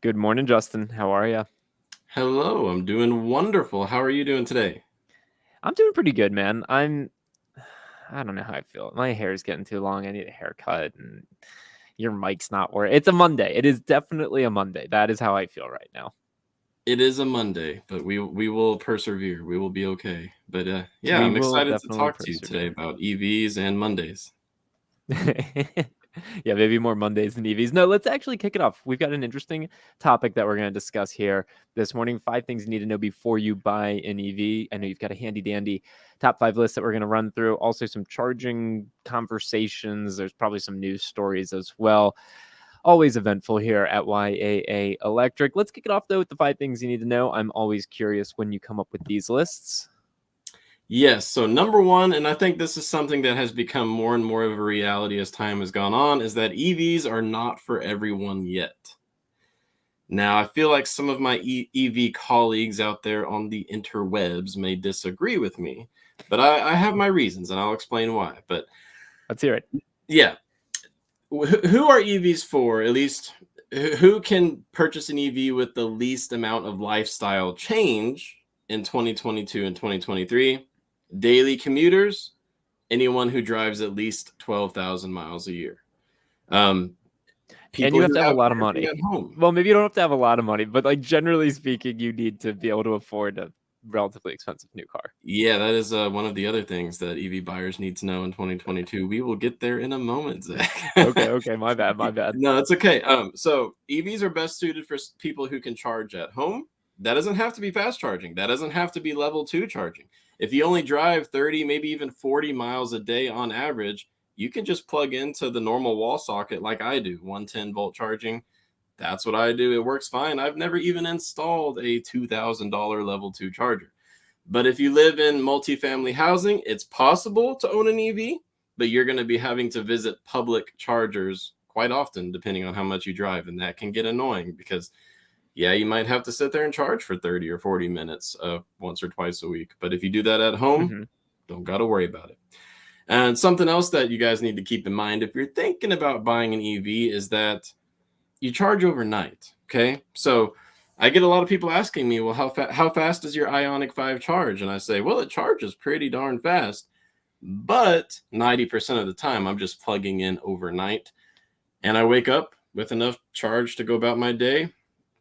Good morning, Justin. How are you? Hello, I'm doing wonderful. How are you doing today? I'm doing pretty good, man. I don't know how I feel. My hair is getting too long. I need a haircut, and your mic's not working. It's a Monday. It is definitely a Monday. That is how I feel right now. It is a Monday, but we will persevere. We will be okay. But yeah, We I'm will excited to definitely talk to you today persevere. about EVs and Mondays. Yeah, maybe more Mondays than EVs. No, let's actually kick it off. We've got an interesting topic that we're going to discuss here this morning. 5 things you need to know before you buy an EV. I know you've got a handy dandy top 5 list that we're going to run through. Also, some charging conversations. There's probably some news stories as well. Always eventful here at YAA Electric. Let's kick it off, though, with the 5 things you need to know. I'm always curious when you come up with these lists. Yes, so number one, and I think this is something that has become more and more of a reality as time has gone on, is that EVs are not for everyone yet. Now, I feel like some of my EV colleagues out there on the interwebs may disagree with me, but I have my reasons and I'll explain why. But Let's hear it. yeah, who are EVs for? At least who can purchase an EV with the least amount of lifestyle change in 2022 and 2023? Daily commuters, anyone who drives at least 12,000 miles a year. Um, And People you have who to have a have lot of charging money. at home. Well, maybe you don't have to have a lot of money, but like generally speaking, you need to be able to afford a relatively expensive new car. Yeah, that is one of the other things that EV buyers need to know in 2022. We will get there in a moment, Zach. Okay, my bad, my bad. No, it's okay. So EVs are best suited for people who can charge at home. That doesn't have to be fast charging. That doesn't have to be level 2 charging. If you only drive 30, maybe even 40 miles a day on average, you can just plug into the normal wall socket like I do, 110-volt charging. That's what I do. It works fine. I've never even installed a $2,000 level 2 charger. But if you live in multifamily housing, it's possible to own an EV, but you're going to be having to visit public chargers quite often, depending on how much you drive. And that can get annoying because, yeah, you might have to sit there and charge for 30 or 40 minutes once or twice a week. But if you do that at home, Hmm. don't got to worry about it. And something else that you guys need to keep in mind if you're thinking about buying an EV is that you charge overnight. Okay. So I get a lot of people asking me, well, how fast does your Ionic 5 charge? And I say, well, it charges pretty darn fast. But 90% of the time, I'm just plugging in overnight. And I wake up with enough charge to go about my day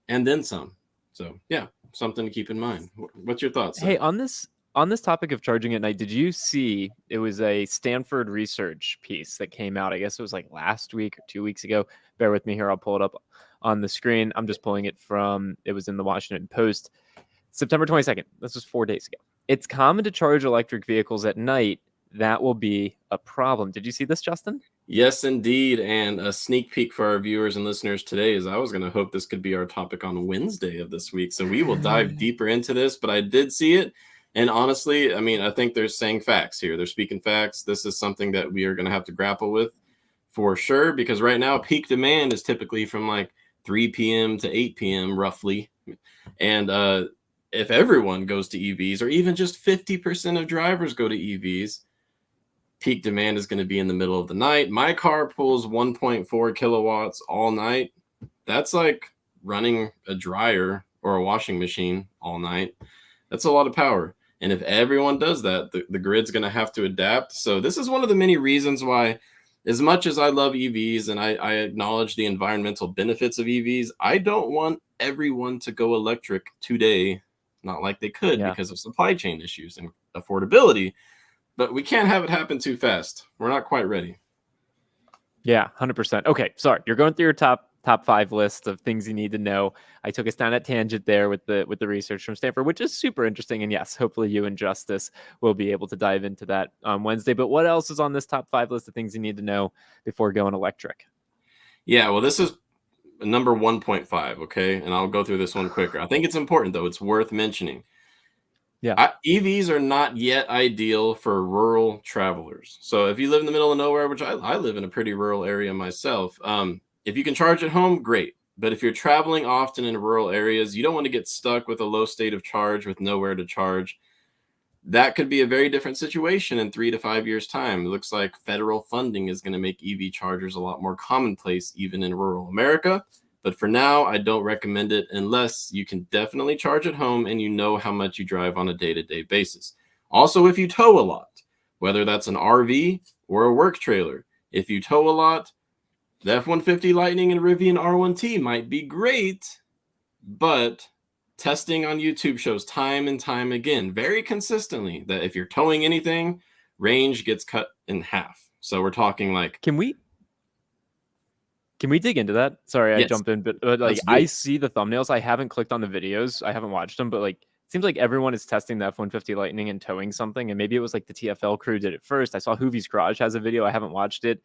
and then some. So, yeah, something to keep in mind. What's your thoughts, Hey, Zach? on this topic of charging at night, did you see it was a Stanford research piece that came out? I guess it was like last week or 2 weeks ago. Bear with me here. I'll pull it up on the screen. I'm just pulling it from, it was in the Washington Post, September 22nd. This was 4 days ago. It's common to charge electric vehicles at night. That will be a problem. Did you see this, Justin? Yes, indeed. And a sneak peek for our viewers and listeners today is I was going to hope this could be our topic on Wednesday of this week. So we will dive deeper into this, but I did see it. And honestly, I mean, I think they're saying facts here. They're speaking facts. This is something that we are going to have to grapple with for sure, because right now peak demand is typically from like 3 p.m. to 8 p.m. roughly. And if everyone goes to EVs, or even just 50% of drivers go to EVs, peak demand is going to be in the middle of the night. My car pulls 1.4 kilowatts all night. That's like running a dryer or a washing machine all night. That's a lot of power. And if everyone does that, the grid's going to have to adapt. So this is one of the many reasons why, as much as I love EVs and I acknowledge the environmental benefits of EVs, I don't want everyone to go electric today. Not like they could Yeah. because of supply chain issues and affordability, but we can't have it happen too fast. We're not quite ready. Yeah, 100%. Okay, sorry. You're going through your top 5 list of things you need to know. I took us down a tangent there with the research from Stanford, which is super interesting. And yes, hopefully you and Justice will be able to dive into that on Wednesday. But what else is on this top 5 list of things you need to know before going electric? Yeah, well, this is number 1.5, okay? And I'll go through this one quicker. I think it's important, though. It's worth mentioning. Yeah. EVs are not yet ideal for rural travelers. So if you live in the middle of nowhere, which I live in a pretty rural area myself, if you can charge at home, great. But if you're traveling often in rural areas, you don't want to get stuck with a low state of charge with nowhere to charge. That could be a very different situation in 3 to 5 years' time. It looks like federal funding is going to make EV chargers a lot more commonplace, even in rural America. But for now, I don't recommend it unless you can definitely charge at home and you know how much you drive on a day-to-day basis. Also, if you tow a lot, whether that's an RV or a work trailer, if you tow a lot, the F-150 Lightning and Rivian R1T might be great, but testing on YouTube shows time and time again, very consistently, that if you're towing anything, range gets cut in half. So we're talking like, Can we dig into that? Sorry, I yes, jumped in, but like let's do I it. see the thumbnails. I haven't clicked on the videos. I haven't watched them, but like it seems like everyone is testing the F-150 Lightning and towing something, and maybe it was like the TFL crew did it first. I saw Hoovie's Garage has a video. I haven't watched it.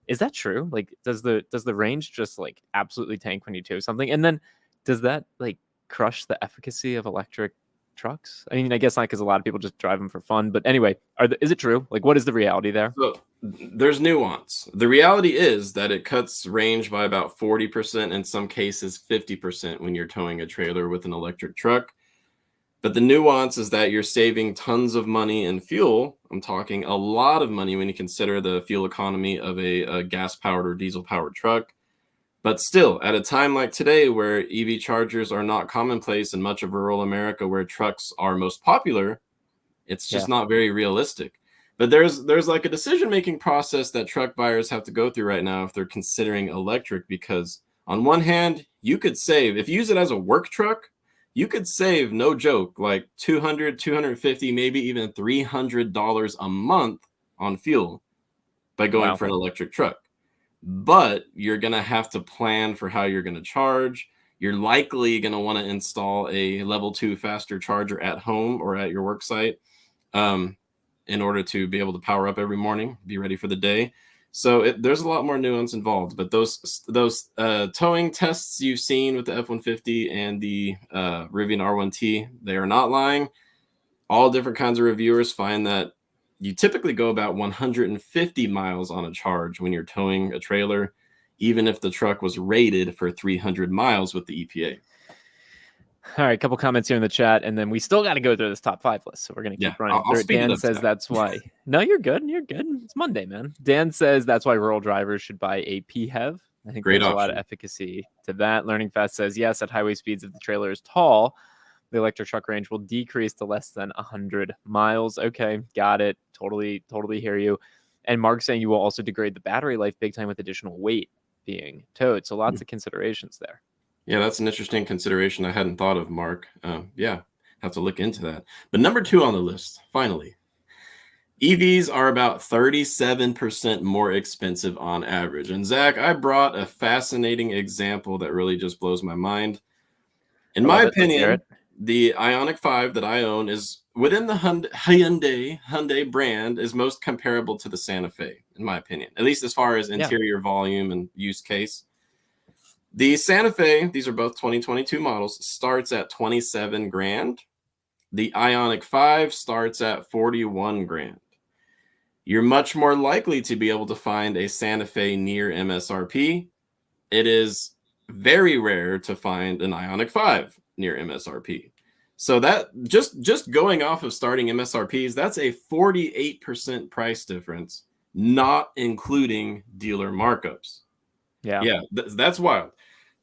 Is that true? Like, does the range just like absolutely tank when you tow something? And then does that like crush the efficacy of electric trucks? I mean, I guess not because a lot of people just drive them for fun. But anyway, is it true? Like, what is the reality there? So there's nuance. The reality is that it cuts range by about 40%, in some cases 50% when you're towing a trailer with an electric truck. But the nuance is that you're saving tons of money in fuel. I'm talking a lot of money when you consider the fuel economy of a gas-powered or diesel-powered truck. But still, at a time like today where EV chargers are not commonplace in much of rural America where trucks are most popular, it's Yeah. just not very realistic. But there's like a decision-making process that truck buyers have to go through right now if they're considering electric, because on one hand, you could save, if you use it as a work truck, you could save, no joke, like 200, 250, maybe even $300 a month on fuel by going Wow. for an electric truck. But you're going to have to plan for how you're going to charge. You're likely going to want to install a level 2 faster charger at home or at your work site, um, in order to be able to power up every morning, be ready for the day. So there's a lot more nuance involved. But those towing tests you've seen with the F-150 and the Rivian R1T, they are not lying. All different kinds of reviewers find that you typically go about 150 miles on a charge when you're towing a trailer, even if the truck was rated for 300 miles with the EPA. All right, a couple comments here in the chat, and then we still got to go through this top 5 list. So we're going to Yeah, keep running I'll through it. speed it Dan up, says Zach. that's why. No, you're good. You're good. It's Monday, man. Dan says that's why rural drivers should buy a PHEV. I think Great there's a lot of option. efficacy to that. Learning Fast says yes, at highway speeds, if the trailer is tall, the electric truck range will decrease to less than 100 miles. Okay, got it. Totally hear you. And Mark saying you will also degrade the battery life big time with additional weight being towed. So lots of considerations there. Yeah, that's an interesting consideration I hadn't thought of, Mark. Yeah, have to look into that. But number 2 on the list, finally, EVs are about 37% more expensive on average. And Zach, I brought a fascinating example that really just blows my mind. In I my love it. Let's hear opinion, it. the Ioniq 5 that I own is within the Hyundai brand is most comparable to the Santa Fe, in my opinion, at least as far as Yeah. interior volume and use case. The Santa Fe, these are both 2022 models, starts at 27 grand. The Ioniq 5 starts at 41 grand. You're much more likely to be able to find a Santa Fe near MSRP. It is very rare to find an Ioniq 5 near MSRP. So that just going off of starting MSRPs, that's a 48% price difference, not including dealer markups. Yeah. Yeah, that's wild.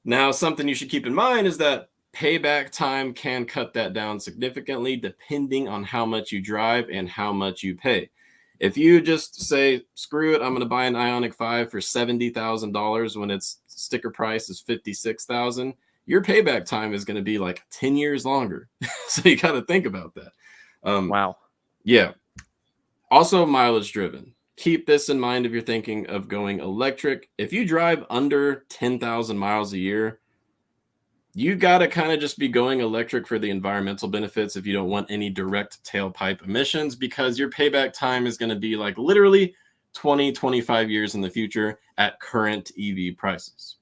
Now, something you should keep in mind is that payback time can cut that down significantly depending on how much you drive and how much you pay. If you just say, screw it, I'm going to buy an Ioniq 5 for $70,000 when its sticker price is $56,000, your payback time is going to be like 10 years longer. So you got to think about that. Wow. Yeah. Also, mileage driven. Keep this in mind if you're thinking of going electric. If you drive under 10,000 miles a year, you got to kind of just be going electric for the environmental benefits if you don't want any direct tailpipe emissions, because your payback time is going to be like literally 20, 25 years in the future at current EV prices.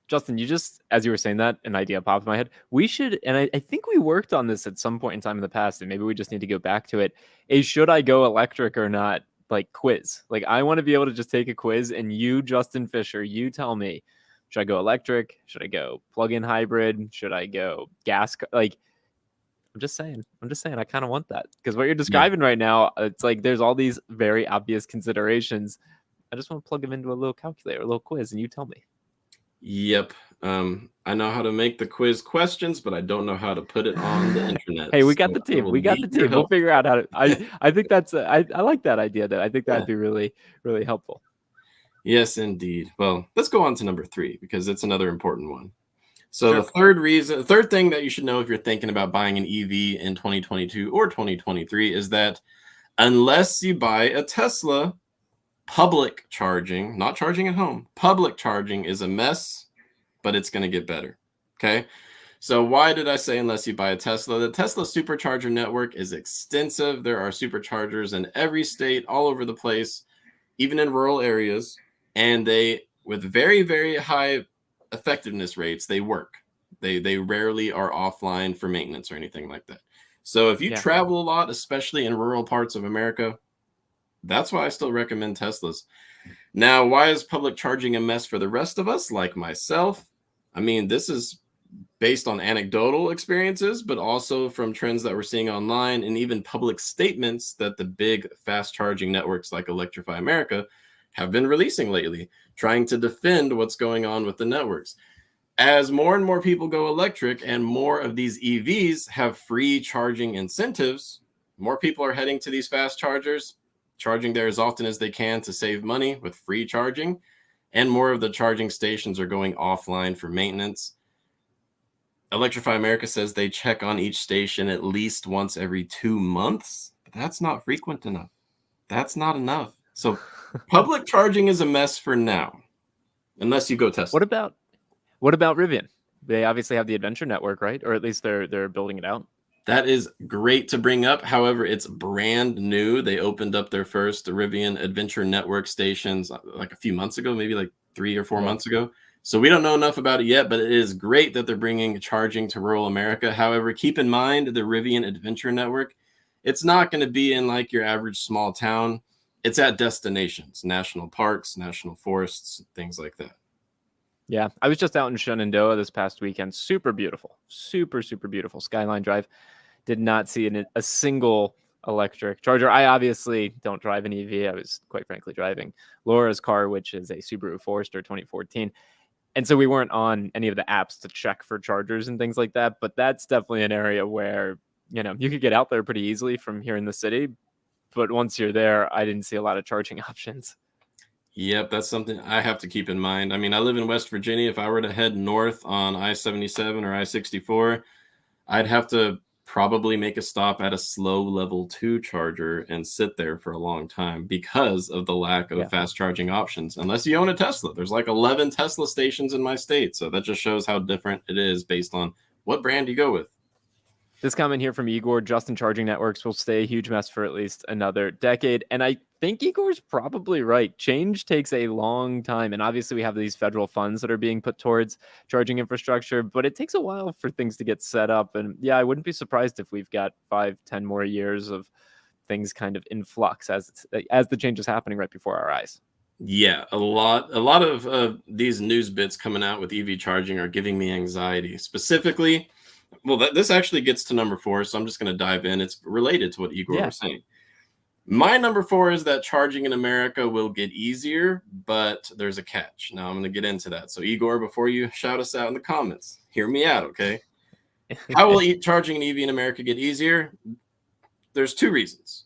Justin, you just, as you were saying that, an idea popped in my head. We should, and I think we worked on this at some point in time in the past, and maybe we just need to go back to it. A should I go electric or not, like quiz. Like I want to be able to just take a quiz, and you, Justin Fisher, you tell me, should I go electric? Should I go plug-in hybrid? Should I go gas? Like I'm just saying. I kind of want that because what you're Yeah. describing right now, it's like there's all these very obvious considerations. I just want to plug them into a little calculator, a little quiz, and you tell me. Yep. I know how to make the quiz questions, but I don't know how to put it on the internet. Hey, we So got the I team. will We got the need your team. We'll help. figure out how to. I think that's I like that idea though. I think Yeah. that'd be really really helpful. Yes, indeed. Well, let's go on to number 3 because it's another important one. So the Sure. third thing that you should know if you're thinking about buying an EV in 2022 or 2023 is that unless you buy a Tesla, public charging, not charging at home, public charging is a mess, but it's going to get better. Okay. So why did I say unless you buy a Tesla? The Tesla supercharger network is extensive. There are superchargers in every state, all over the place, even in rural areas, and they, with very, very high effectiveness rates, they work. They rarely are offline for maintenance or anything like that. So if you Yeah. travel a lot, especially in rural parts of America, that's why I still recommend Teslas. Now, why is public charging a mess for the rest of us, like myself? I mean, this is based on anecdotal experiences, but also from trends that we're seeing online and even public statements that the big fast charging networks like Electrify America have been releasing lately, trying to defend what's going on with the networks. As more and more people go electric and more of these EVs have free charging incentives, more people are heading to these fast chargers, charging there as often as they can to save money with free charging, and more of the charging stations are going offline for maintenance. Electrify America says they check on each station at least once every 2 months, but that's not frequent enough. That's not enough. So public charging is a mess for now, unless you go What Tesla. about what about Rivian? They obviously have the Adventure Network, right? Or at least they're building it out. That is great to bring up. However, it's brand new. They opened up their first Rivian Adventure Network stations like a few months ago, maybe like 3 or 4 months ago. So we don't know enough about it yet, but it is great that they're bringing charging to rural America. However, keep in mind the Rivian Adventure Network, it's not going to be in like your average small town. It's at destinations, national parks, national forests, things like that. Yeah, I was just out in Shenandoah this past weekend. Super beautiful, super beautiful. Skyline Drive. Did not see a single electric charger. I obviously don't drive an EV. I was quite frankly driving Laura's car, which is a Subaru Forester 2014. And so we weren't on any of the apps to check for chargers and things like that. But that's definitely an area where, you could get out there pretty easily from here in the city. But once you're there, I didn't see a lot of charging options. Yep, that's something I have to keep in mind. I mean, I live in West Virginia. If I were to head north on I-77 or I-64, I'd have to probably make a stop at a slow level 2 charger and sit there for a long time because of the lack of Yeah. fast charging options. Unless you own a Tesla, there's like 11 Tesla stations in my state. So that just shows how different it is based on what brand you go with. This comment here from Igor, Justin charging networks will stay a huge mess for at least another decade. And I think Igor's probably right. Change takes a long time. And obviously, we have these federal funds that are being put towards charging infrastructure, but it takes a while for things to get set up. And yeah, I wouldn't be surprised if we've got 5, 10 more years of things kind of in flux as the change is happening right before our eyes. Yeah, a lot of these news bits coming out with EV charging are giving me anxiety. Specifically, well, this actually gets to number 4, so I'm just going to dive in. It's related to what Igor Yeah. was saying. My number 4 is that charging in America will get easier, but there's a catch. Now I'm going to get into that. So Igor, before you shout us out in the comments, hear me out, okay? How will charging an EV in America get easier? There's 2 reasons.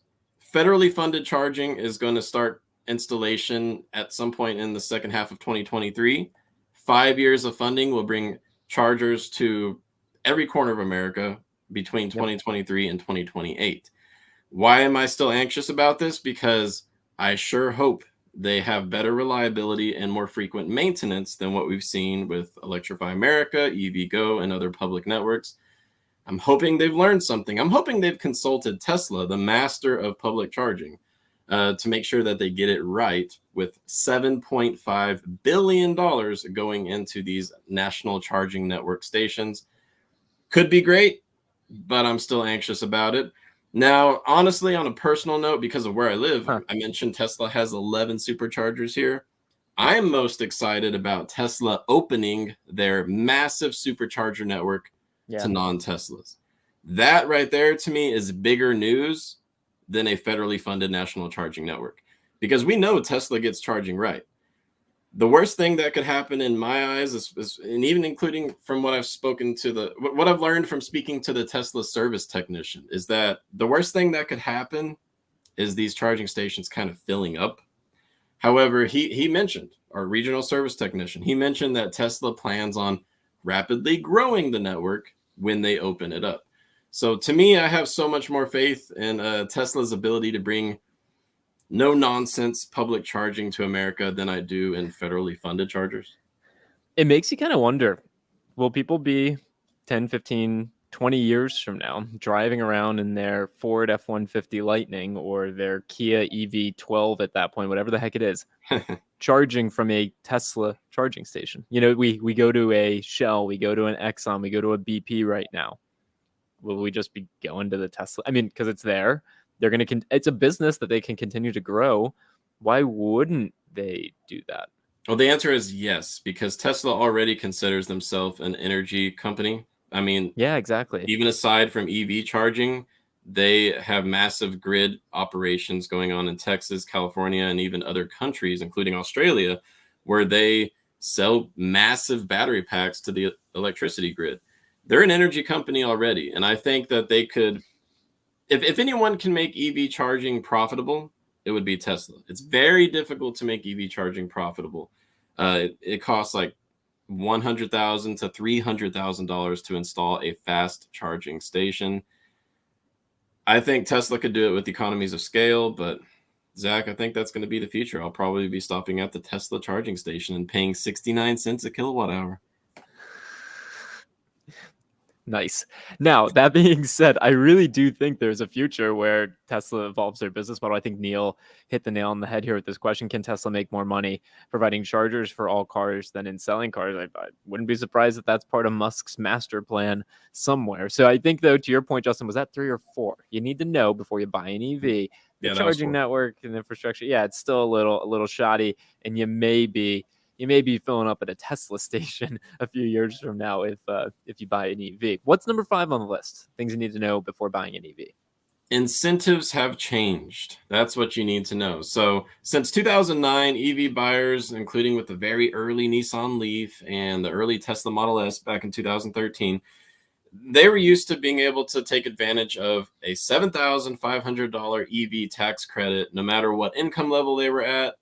Federally funded charging is going to start installation at some point in the second half of 2023. 5 years of funding will bring chargers to every corner of America between 2023 and 2028. Why am I still anxious about this? Because I sure hope they have better reliability and more frequent maintenance than what we've seen with Electrify America, EVgo, and other public networks. I'm hoping they've learned something. I'm hoping they've consulted Tesla, the master of public charging, to make sure that they get it right with $7.5 billion going into these national charging network stations. Could be great, but I'm still anxious about it. Now, honestly, on a personal note, because of where I live, I mentioned Tesla has 11 superchargers here. I'm most excited about Tesla opening their massive supercharger network to non-Teslas. That right there to me is bigger news than a federally funded national charging network, because we know Tesla gets charging right. The worst thing that could happen in my eyes is, and even including from what I've spoken to what I've learned from speaking to the Tesla service technician, is that the worst thing that could happen is these charging stations kind of filling up. However, he mentioned, our regional service technician, he mentioned that Tesla plans on rapidly growing the network when they open it up. So to me, I have so much more faith in Tesla's ability to bring no nonsense public charging to America than I do in federally funded chargers. It makes you kind of wonder, will people be 10, 15, 20 years from now driving around in their Ford F-150 Lightning or their Kia EV12 at that point, whatever the heck it is, charging from a Tesla charging station? You know, we go to a Shell, we go to an Exxon, we go to a BP right now. Will we just be going to the Tesla? I mean, because it's there. They're going to, it's a business that they can continue to grow. Why wouldn't they do that? Well, the answer is yes, because Tesla already considers themselves an energy company. I mean, Yeah, exactly. even aside from EV charging, they have massive grid operations going on in Texas, California, and even other countries, including Australia, where they sell massive battery packs to the electricity grid. They're an energy company already. And I think that they could, if anyone can make EV charging profitable, it would be Tesla. It's very difficult to make EV charging profitable. It costs like $100,000 to $300,000 to install a fast charging station. I think Tesla could do it with economies of scale, but Zach, I think that's going to be the future. I'll probably be stopping at the Tesla charging station and paying 69 cents a kilowatt hour. Nice. Now, that being said, I really do think there's a future where Tesla evolves their business model. I think Neil hit the nail on the head here with this question. Can Tesla make more money providing chargers for all cars than in selling cars? I wouldn't be surprised if that's part of Musk's master plan somewhere. So I think, though, to your point, Justin, was that 3 or 4? You need to know before you buy an EV, the Yeah, that was charging 4. network and infrastructure. Yeah, it's still a little shoddy, and you may be filling up at a Tesla station a few years from now if you buy an EV. What's number 5 on the list? Things you need to know before buying an EV. Incentives have changed. That's what you need to know. So since 2009, EV buyers, including with the very early Nissan Leaf and the early Tesla Model S back in 2013, they were used to being able to take advantage of a $7,500 EV tax credit, no matter what income level they were at,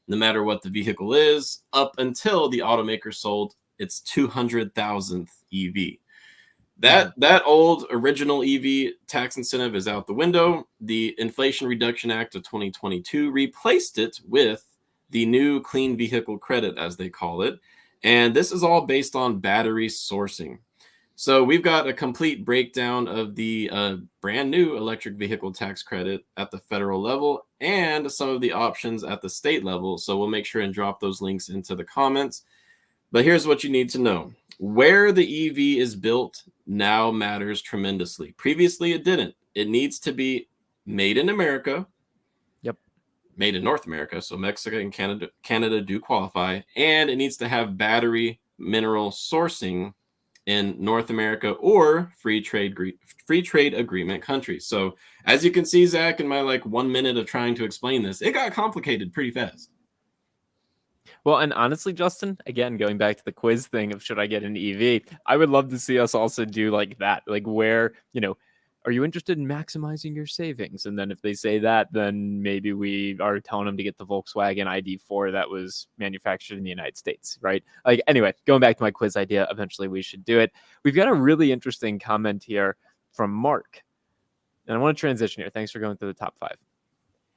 no matter what the vehicle is, up until the automaker sold its 200,000th EV. That old original EV tax incentive is out the window. The Inflation Reduction Act of 2022 replaced it with the new clean vehicle credit, as they call it. And this is all based on battery sourcing. So we've got a complete breakdown of the brand new electric vehicle tax credit at the federal level and some of the options at the state level. So we'll make sure and drop those links into the comments. But here's what you need to know. Where the EV is built now matters tremendously. Previously, it didn't. It needs to be made in America. Yep. Made in North America. So Mexico and Canada do qualify. And it needs to have battery mineral sourcing in North America or free trade agreement countries. So as you can see, Zach, in my 1 minute of trying to explain this, it got complicated pretty fast. Well, and honestly, Justin, again, going back to the quiz thing of should I get an EV, I would love to see us also do like that, like where, are you interested in maximizing your savings? And then if they say that, then maybe we are telling them to get the Volkswagen ID4 that was manufactured in the United States, right? Like, anyway, going back to my quiz idea, eventually we should do it. We've got a really interesting comment here from Mark. And I want to transition here. Thanks for going through the top 5.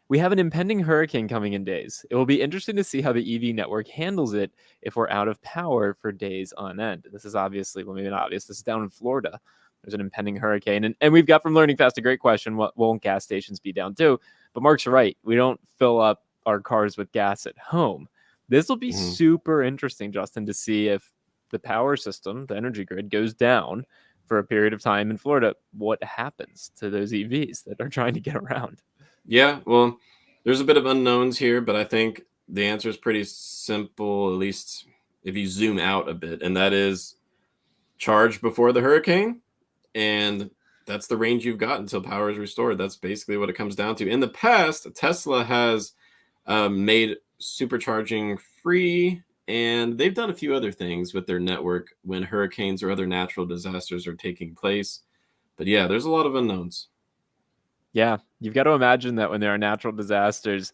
We have an impending hurricane coming in days. It will be interesting to see how the EV network handles it if we're out of power for days on end. This is obviously, well, maybe not obvious. This is down in Florida. There's an impending hurricane. And we've got from Learning Fast a great question. What won't gas stations be down too? But Mark's right. We don't fill up our cars with gas at home. This will be super interesting, Justin, to see if the power system, the energy grid, goes down for a period of time in Florida. What happens to those EVs that are trying to get around? Yeah, well, there's a bit of unknowns here, but I think the answer is pretty simple, at least if you zoom out a bit, and that is charge before the hurricane, and that's the range you've got until power is restored. That's basically what it comes down to. In the past, Tesla has made supercharging free and they've done a few other things with their network when hurricanes or other natural disasters are taking place. But yeah, there's a lot of unknowns. Yeah, you've got to imagine that when there are natural disasters,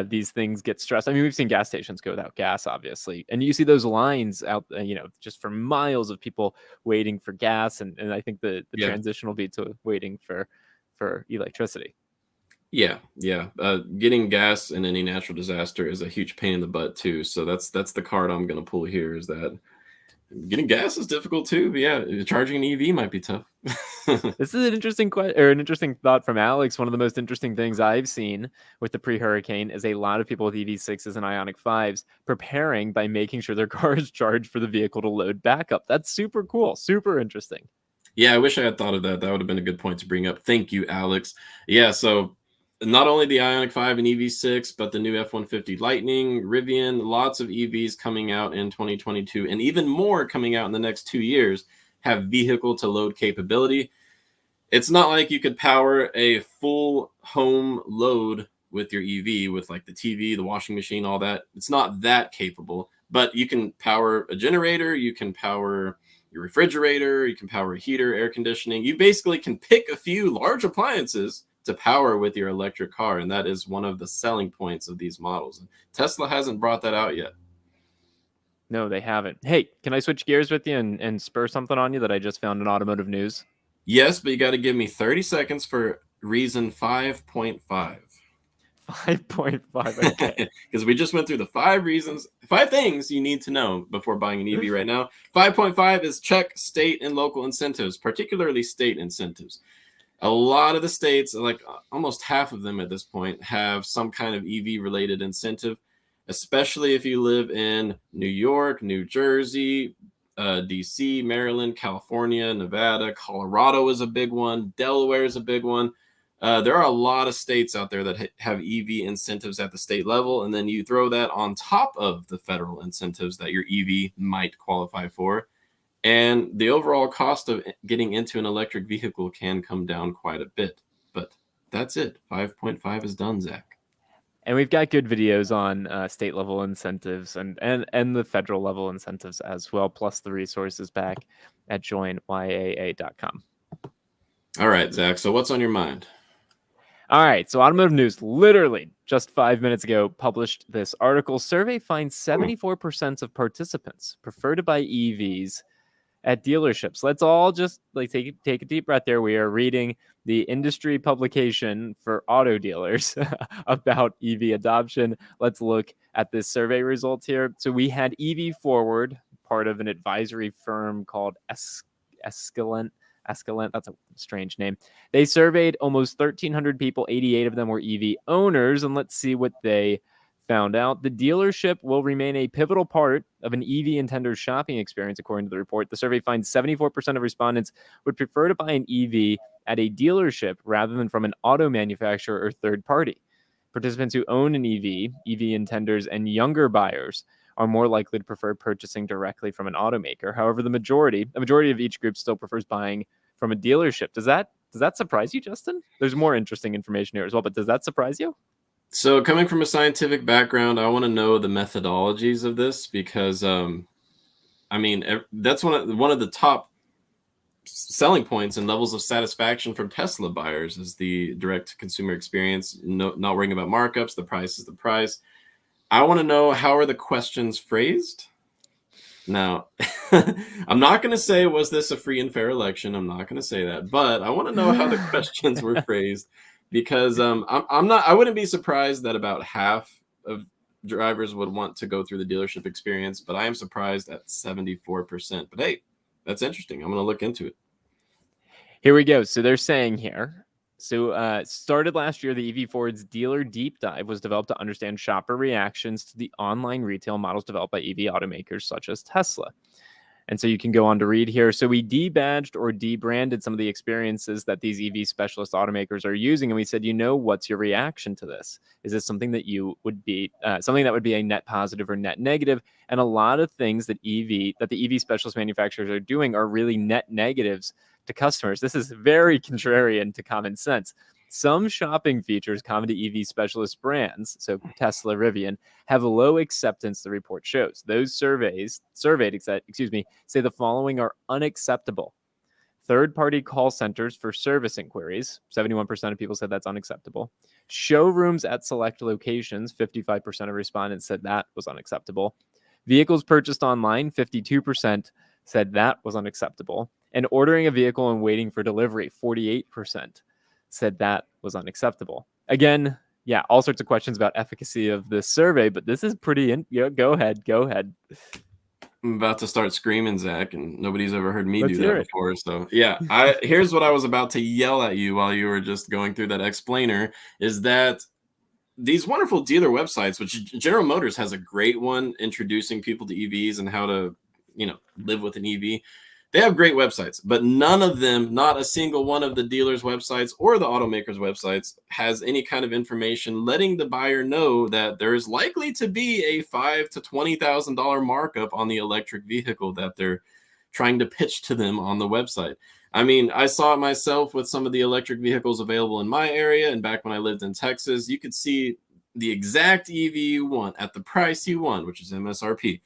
these things get stressed. I mean, we've seen gas stations go without gas, obviously, and you see those lines out, just for miles of people waiting for gas, and I think the Yeah. transition will be to waiting for electricity. Yeah, yeah. Getting gas in any natural disaster is a huge pain in the butt too. So that's the card I'm going to pull here. Is that getting gas is difficult too. But yeah, charging an EV might be tough. This is an interesting an interesting thought from Alex. One of the most interesting things I've seen with the pre-hurricane is a lot of people with EV6s and Ionic 5s preparing by making sure their car is charged for the vehicle to load back up. That's super cool, super interesting. Yeah, I wish I had thought of that. That would have been a good point to bring up. Thank you, Alex. Yeah, so not only the Ionic 5 and EV6, but the new F-150 Lightning, Rivian, lots of EVs coming out in 2022, and even more coming out in the next 2 years have vehicle to load capability. It's not like you could power a full home load with your EV with like the TV, the washing machine, all that. It's not that capable, but you can power a generator, you can power your refrigerator, you can power a heater, air conditioning. You basically can pick a few large appliances to power with your electric car, and that is one of the selling points of these models. And Tesla hasn't brought that out yet. No, they haven't. Hey, can I switch gears with you and spur something on you that I just found in automotive news? Yes, but you got to give me 30 seconds for reason 5.5. 5.5. Okay. Because we just went through the 5 things you need to know before buying an EV right now. 5.5 is check state and local incentives, particularly state incentives. A lot of the states, like almost half of them at this point, have some kind of EV related incentive, especially if you live in New York, New Jersey, DC, Maryland, California, Nevada. Colorado is a big one. Delaware is a big one. There are a lot of states out there that have EV incentives at the state level, and then you throw that on top of the federal incentives that your EV might qualify for. And the overall cost of getting into an electric vehicle can come down quite a bit. But that's it. 5.5 is done, Zach. And we've got good videos on state level incentives and the federal level incentives as well, plus the resources back at joinyaa.com. All right, Zach. So what's on your mind? All right, so Automotive News literally just 5 minutes ago published this article. Survey finds 74% of participants prefer to buy EVs at dealerships. Let's all just take a deep breath there. We are reading the industry publication for auto dealers about EV adoption. Let's look at this survey results here. So we had EV Forward, part of an advisory firm called Escalent. Escalent, that's a strange name. They surveyed almost 1,300 people. 88 of them were EV owners. And let's see what they found out. The dealership will remain a pivotal part of an EV intender's shopping experience, according to the report. The survey finds 74% of respondents would prefer to buy an EV at a dealership rather than from an auto manufacturer or third party. Participants who own an EV intenders, and younger buyers are more likely to prefer purchasing directly from an automaker. However, the majority of each group still prefers buying from a dealership. Does that surprise you, Justin? There's more interesting information here as well, but does that surprise you? So coming from a scientific background, I want to know the methodologies of this because, I mean, that's one of the top selling points and levels of satisfaction from Tesla buyers is the direct consumer experience, not worrying about markups. The price is the price. I want to know, how are the questions phrased? Now, I'm not going to say, was this a free and fair election? I'm not going to say that, but I want to know how the questions were phrased because I wouldn't be surprised that about half of drivers would want to go through the dealership experience, but I am surprised at 74%. But hey, that's interesting. I'm going to look into it. Here we go. So they're saying here. So started last year, the EV Forward's dealer deep dive was developed to understand shopper reactions to the online retail models developed by EV automakers such as Tesla. And so you can go on to read here. So we debadged or debranded some of the experiences that these EV specialist automakers are using. And we said, what's your reaction to this? Is this something that you would be something that would be a net positive or net negative? And a lot of things that the EV specialist manufacturers are doing are really net negatives to customers. This is very contrarian to common sense. Some shopping features common to EV specialist brands, so Tesla, Rivian, have low acceptance, the report shows. Those surveyed, say the following are unacceptable. Third-party call centers for service inquiries, 71% of people said that's unacceptable. Showrooms at select locations, 55% of respondents said that was unacceptable. Vehicles purchased online, 52% said that was unacceptable. And ordering a vehicle and waiting for delivery, 48% said that was unacceptable. Again, yeah, all sorts of questions about efficacy of this survey, but this is pretty. Go ahead. I'm about to start screaming, Zach, and nobody's ever heard me Let's do hear that it. before. So yeah, here's what I was about to yell at you while you were just going through that explainer, is that these wonderful dealer websites, which General Motors has a great one introducing people to EVs and how to, live with an EV. They have great websites, but none of them, not a single one of the dealers' websites or the automakers' websites, has any kind of information letting the buyer know that there's likely to be a $5,000 to $20,000 markup on the electric vehicle that they're trying to pitch to them on the website. I mean, I saw it myself with some of the electric vehicles available in my area, and back when I lived in Texas, you could see the exact EV you want at the price you want, which is MSRP.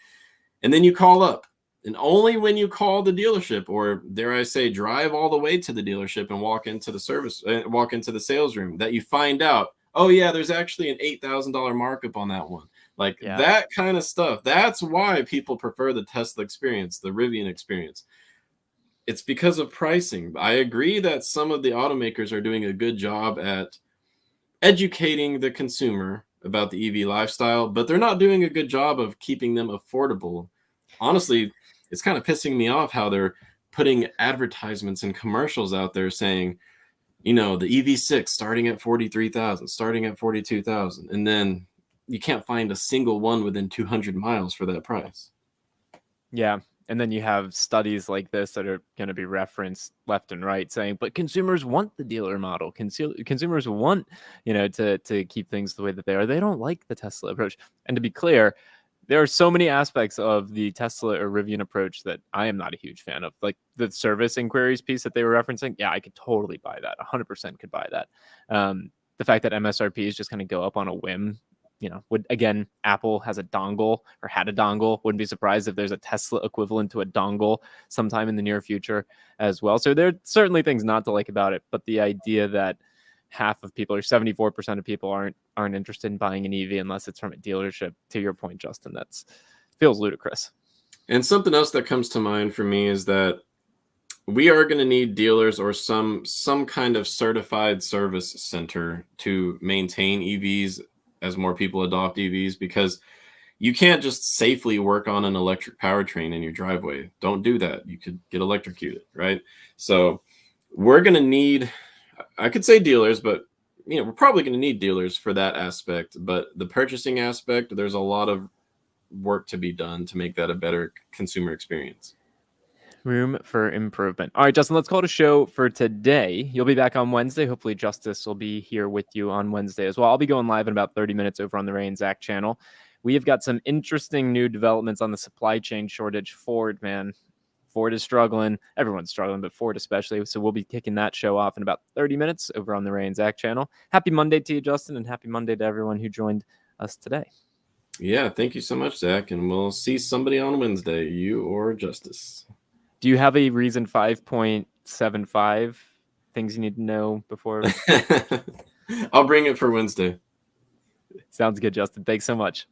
And then you call up. And only when you call the dealership, or dare I say, drive all the way to the dealership and walk into the sales room, that you find out, oh yeah, there's actually an $8,000 markup on that one. Like Yeah. that kind of stuff. That's why people prefer the Tesla experience, the Rivian experience. It's because of pricing. I agree that some of the automakers are doing a good job at educating the consumer about the EV lifestyle, but they're not doing a good job of keeping them affordable. Honestly, it's kind of pissing me off how they're putting advertisements and commercials out there saying, the EV6 starting at 43,000, starting at 42,000, and then you can't find a single one within 200 miles for that price. Yeah. And then you have studies like this that are going to be referenced left and right saying, but consumers want the dealer model. Consumers want, to keep things the way that they are. They don't like the Tesla approach. And to be clear, there are so many aspects of the Tesla or Rivian approach that I am not a huge fan of. Like the service inquiries piece that they were referencing. Yeah, I could totally buy that. 100% could buy that. The fact that MSRP is just going to go up on a whim, Apple has a dongle or had a dongle. Wouldn't be surprised if there's a Tesla equivalent to a dongle sometime in the near future as well. So there are certainly things not to like about it, but the idea that half of people or 74% of people aren't interested in buying an EV unless it's from a dealership, to your point, Justin, that's feels ludicrous. And something else that comes to mind for me is that we are going to need dealers or some kind of certified service center to maintain EVs as more people adopt EVs, because you can't just safely work on an electric powertrain in your driveway. Don't do that. You could get electrocuted, right? So we're going to need, I could say dealers, but we're probably going to need dealers for that aspect. But the purchasing aspect, there's a lot of work to be done to make that a better consumer experience. Room for improvement. All right, Justin, let's call it a show for today. You'll be back on Wednesday. Hopefully, Justice will be here with you on Wednesday as well. I'll be going live in about 30 minutes over on the Ray and Zach channel. We have got some interesting new developments on the supply chain shortage. Ford is struggling. Everyone's struggling, but Ford especially. So we'll be kicking that show off in about 30 minutes over on the Ray and Zach channel. Happy Monday to you, Justin, and happy Monday to everyone who joined us today. Yeah, thank you so much, Zach. And we'll see somebody on Wednesday, you or Justice. Do you have a reason 5.75 things you need to know before? I'll bring it for Wednesday. Sounds good, Justin. Thanks so much.